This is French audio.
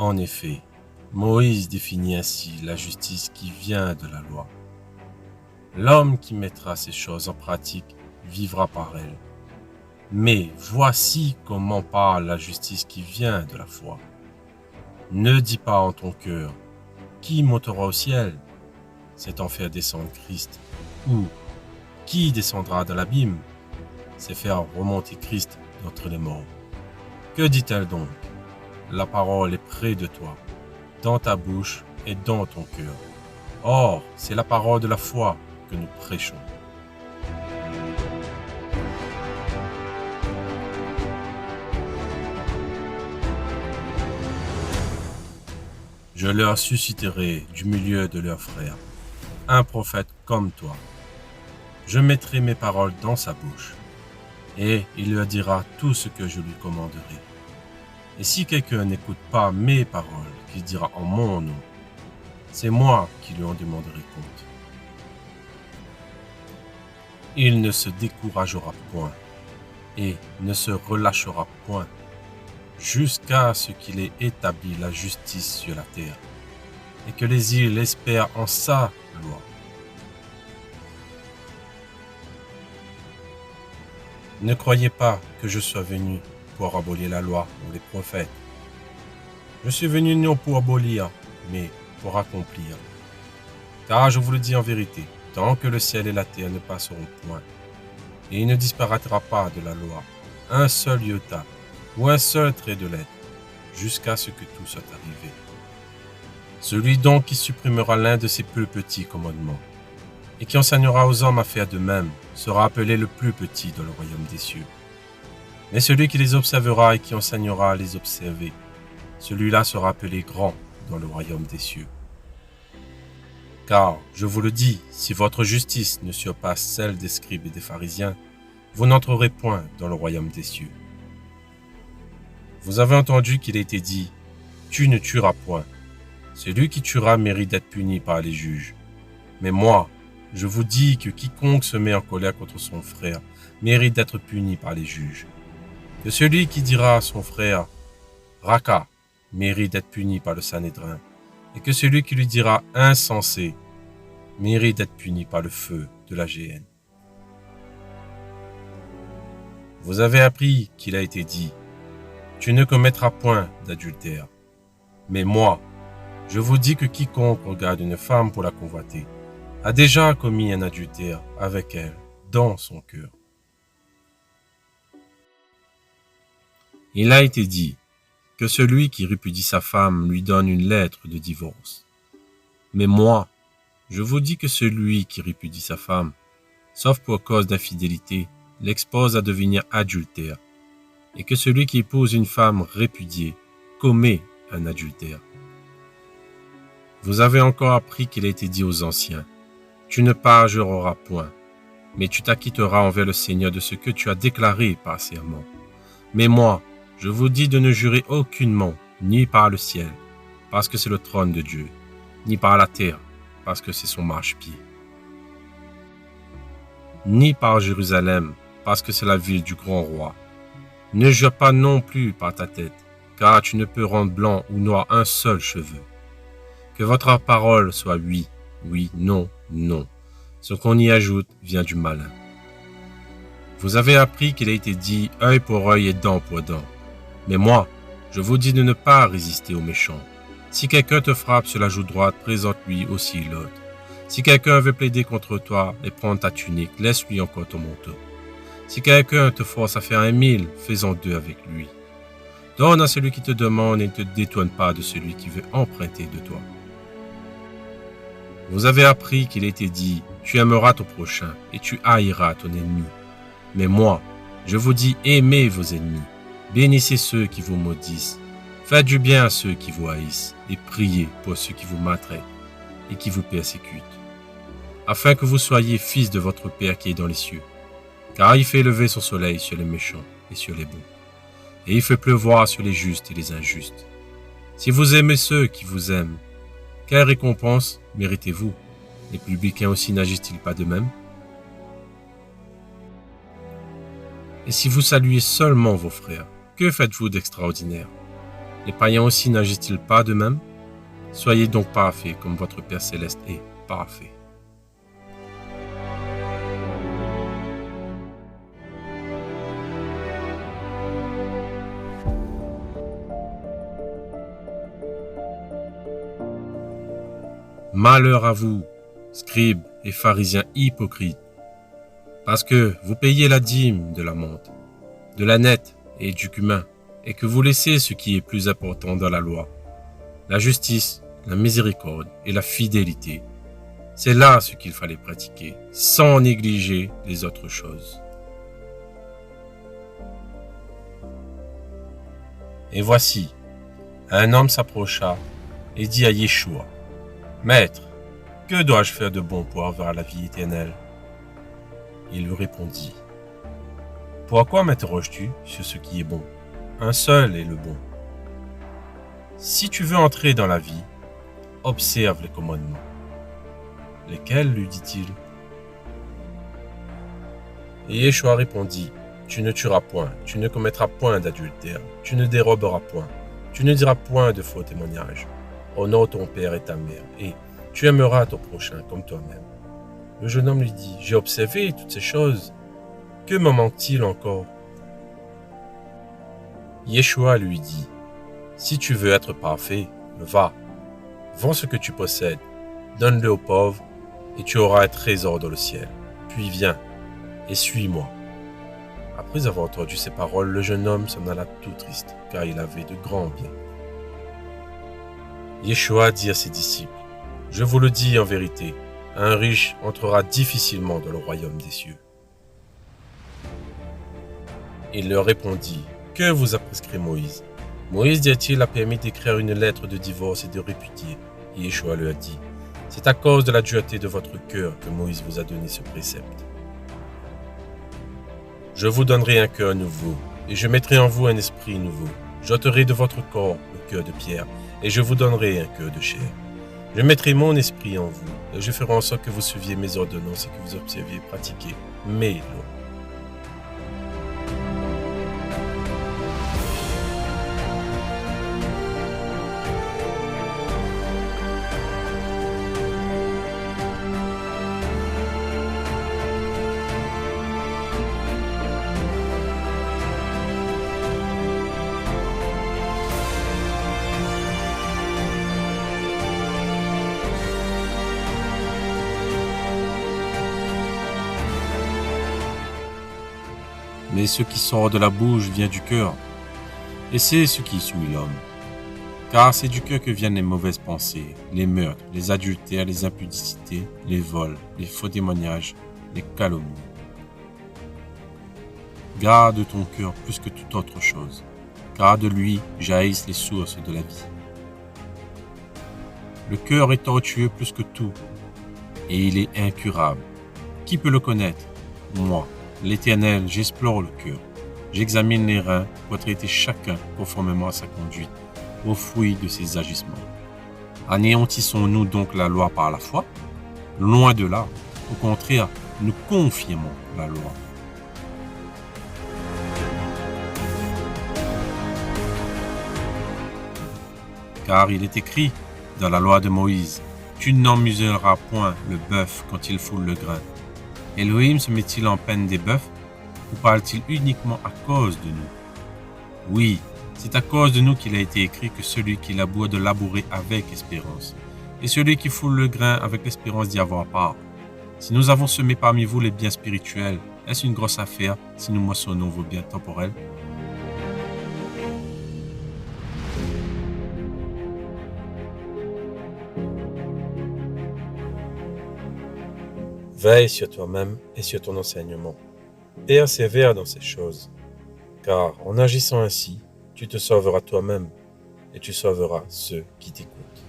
En effet, Moïse définit ainsi la justice qui vient de la loi. L'homme qui mettra ces choses en pratique vivra par elles. Mais voici comment parle la justice qui vient de la foi. Ne dis pas en ton cœur, qui montera au ciel? C'est en faire descendre Christ. Ou, qui descendra dans l'abîme? C'est faire remonter Christ d'entre les morts. Que dit-elle donc? La parole est près de toi, dans ta bouche et dans ton cœur. Or, c'est la parole de la foi que nous prêchons. Je leur susciterai du milieu de leurs frères un prophète comme toi. Je mettrai mes paroles dans sa bouche, et il leur dira tout ce que je lui commanderai. Et si quelqu'un n'écoute pas mes paroles qu'il dira en mon nom, c'est moi qui lui en demanderai compte. Il ne se découragera point et ne se relâchera point jusqu'à ce qu'il ait établi la justice sur la terre et que les îles espèrent en sa loi. Ne croyez pas que je sois venu pour abolir la loi ou les prophètes. Je suis venu non pour abolir, mais pour accomplir. Car je vous le dis en vérité, tant que le ciel et la terre ne passeront point, et il ne disparaîtra pas de la loi un seul iota ou un seul trait de lettre, jusqu'à ce que tout soit arrivé. Celui donc qui supprimera l'un de ces plus petits commandements, et qui enseignera aux hommes à faire de même, sera appelé le plus petit dans le royaume des cieux. Mais celui qui les observera et qui enseignera à les observer, celui-là sera appelé grand dans le royaume des cieux. Car, je vous le dis, si votre justice ne surpasse celle des scribes et des pharisiens, vous n'entrerez point dans le royaume des cieux. Vous avez entendu qu'il a été dit, « Tu ne tueras point. Celui qui tuera mérite d'être puni par les juges. Mais moi, je vous dis que quiconque se met en colère contre son frère mérite d'être puni par les juges. Que celui qui dira à son frère, « Raka » mérite d'être puni par le Sanhédrin, et que celui qui lui dira « insensé » mérite d'être puni par le feu de la géhenne. Vous avez appris qu'il a été dit, « Tu ne commettras point d'adultère. » Mais moi, je vous dis que quiconque regarde une femme pour la convoiter a déjà commis un adultère avec elle dans son cœur. Il a été dit que celui qui répudie sa femme lui donne une lettre de divorce. Mais moi, je vous dis que celui qui répudie sa femme, sauf pour cause d'infidélité, l'expose à devenir adultère, et que celui qui épouse une femme répudiée commet un adultère. Vous avez encore appris qu'il a été dit aux anciens, « Tu ne parjureras point, mais tu t'acquitteras envers le Seigneur de ce que tu as déclaré par serment. Mais moi, je vous dis de ne jurer aucunement, ni par le ciel, parce que c'est le trône de Dieu, ni par la terre, parce que c'est son marchepied, ni par Jérusalem, parce que c'est la ville du grand roi. Ne jure pas non plus par ta tête, car tu ne peux rendre blanc ou noir un seul cheveu. Que votre parole soit oui, oui, non, non. Ce qu'on y ajoute vient du malin. Vous avez appris qu'il a été dit œil pour œil et dent pour dent. Mais moi, je vous dis de ne pas résister aux méchants. Si quelqu'un te frappe sur la joue droite, présente-lui aussi l'autre. Si quelqu'un veut plaider contre toi et prendre ta tunique, laisse-lui encore ton manteau. Si quelqu'un te force à faire 1000, fais-en 2 avec lui. Donne à celui qui te demande et ne te détourne pas de celui qui veut emprunter de toi. Vous avez appris qu'il a été dit, tu aimeras ton prochain et tu haïras ton ennemi. Mais moi, je vous dis, aimez vos ennemis, bénissez ceux qui vous maudissent, faites du bien à ceux qui vous haïssent et priez pour ceux qui vous maltraitent et qui vous persécutent, afin que vous soyez fils de votre Père qui est dans les cieux. Car il fait lever son soleil sur les méchants et sur les bons, et il fait pleuvoir sur les justes et les injustes. Si vous aimez ceux qui vous aiment, quelle récompense méritez-vous? Les publicains aussi n'agissent-ils pas de même? Et si vous saluez seulement vos frères, que faites-vous d'extraordinaire? Les païens aussi n'agissent-ils pas de même? Soyez donc parfaits comme votre Père céleste est parfait. Malheur à vous, scribes et pharisiens hypocrites, parce que vous payez la dîme de la menthe, de la nette et du cumin, et que vous laissez ce qui est plus important dans la loi, la justice, la miséricorde et la fidélité. C'est là ce qu'il fallait pratiquer, sans négliger les autres choses. Et voici, un homme s'approcha et dit à Yeshua, « Maître, que dois-je faire de bon pour avoir la vie éternelle ?» Il lui répondit, « Pourquoi m'interroges-tu sur ce qui est bon? Un seul est le bon. Si tu veux entrer dans la vie, observe les commandements. » Lesquels, lui dit-il? Et Yeshua répondit, « Tu ne tueras point, tu ne commettras point d'adultère, tu ne déroberas point, tu ne diras point de faux témoignages. Honore ton père et ta mère, et tu aimeras ton prochain comme toi-même. » Le jeune homme lui dit, « J'ai observé toutes ces choses. Que me manque-t-il encore? » Yeshua lui dit, « Si tu veux être parfait, va, vends ce que tu possèdes, donne-le aux pauvres, et tu auras un trésor dans le ciel. Puis viens, et suis-moi. » Après avoir entendu ces paroles, le jeune homme s'en alla tout triste, car il avait de grands biens. Yeshua dit à ses disciples, « Je vous le dis en vérité, un riche entrera difficilement dans le royaume des cieux. » Il leur répondit, « Que vous a prescrit Moïse? Moïse, dit-il, a permis d'écrire une lettre de divorce et de répudier. » Et Yeshua leur dit, « C'est à cause de la dureté de votre cœur que Moïse vous a donné ce précepte. Je vous donnerai un cœur nouveau, et je mettrai en vous un esprit nouveau. J'ôterai de votre corps le cœur de pierre, et je vous donnerai un cœur de chair. Je mettrai mon esprit en vous, et je ferai en sorte que vous suiviez mes ordonnances et que vous observiez et pratiquiez mes lois. » Mais ce qui sort de la bouche vient du cœur, et c'est ce qui souille l'homme. Car c'est du cœur que viennent les mauvaises pensées, les meurtres, les adultères, les impudicités, les vols, les faux témoignages, les calomnies. Garde ton cœur plus que toute autre chose, car de lui jaillissent les sources de la vie. Le cœur est tortueux plus que tout, et il est incurable. Qui peut le connaître? Moi, l'Éternel, j'explore le cœur. J'examine les reins pour traiter chacun conformément à sa conduite, aux fruits de ses agissements. Anéantissons-nous donc la loi par la foi? Loin de là. Au contraire, nous confirmons la loi. Car il est écrit dans la loi de Moïse, « Tu n'en muselleras point le bœuf quand il foule le grain. » Elohim se met-il en peine des bœufs ou parle-t-il uniquement à cause de nous? Oui, c'est à cause de nous qu'il a été écrit que celui qui laboure de labourer avec espérance, et celui qui foule le grain avec l'espérance d'y avoir part. Si nous avons semé parmi vous les biens spirituels, est-ce une grosse affaire si nous moissonnons vos biens temporels? Veille sur toi-même et sur ton enseignement. Persévère dans ces choses, car en agissant ainsi, tu te sauveras toi-même et tu sauveras ceux qui t'écoutent.